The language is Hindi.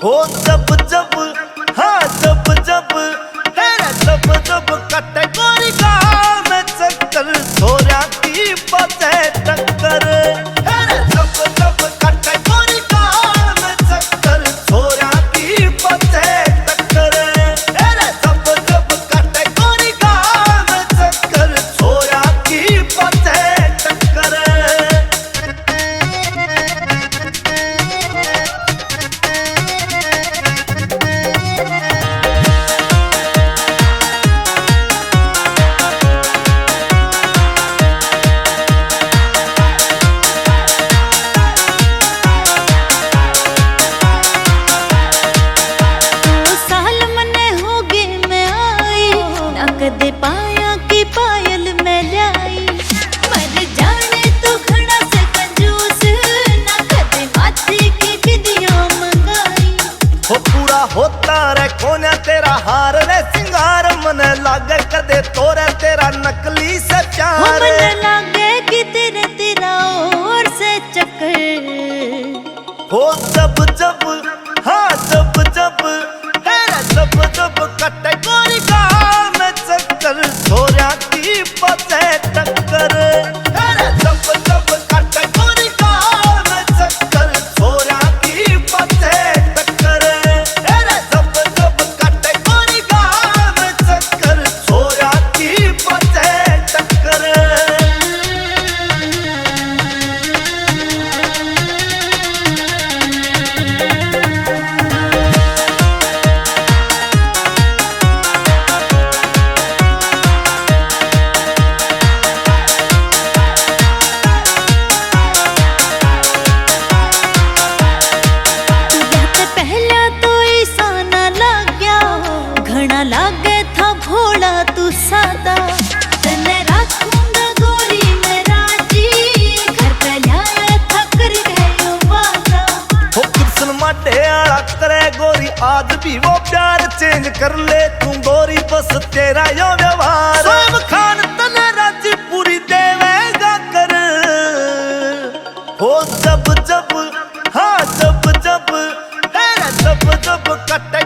हो जब जब हाँ जब जब तेरा जब जब कटे गोरी गाल में चक्कर छोरा की बचे टक्कर तेरा जब जब कटे गोरी गाल में चक्कर छोरा की बचे टक्कर तेरा जब जब कटे गोरी गाल में चक्कर छोरा की बचे टक्कर। कदे पाया की पायल में लाई मर जाने तो खड़ा से कंजूस ना कदे माथे की किदियां मंगाई हो पूरा होता रे कोन्या तेरा हार रे सिंगार मन लागे कदे तोरे तेरा नकली से प्यार मन लागे कि तेरा और से चक्कर हो जब जब हाँ जब जब तेरा जब जब कटे गोरी गाल में चक्कर छोरा की बचे टक्कर तेरा जब जब कटे गोरी गाल में चक्कर छोरा की बचे टक्कर तेरा जब जब कटे गोरी गाल में चक्कर छोरा की बचे टक्कर। लागे था भोला तू सादा तने रखूंगा गोरी में राजी घर पे लाया था कर गयो वादा हो कृष्ण माटे आला करे गोरी आज भी वो प्यार चेंज कर ले तू गोरी बस तेरा यो व्यवहार सब खान तने राजी पूरी देवेगा कर हो जब जब हाँ जब जब तेरा जब जब कटे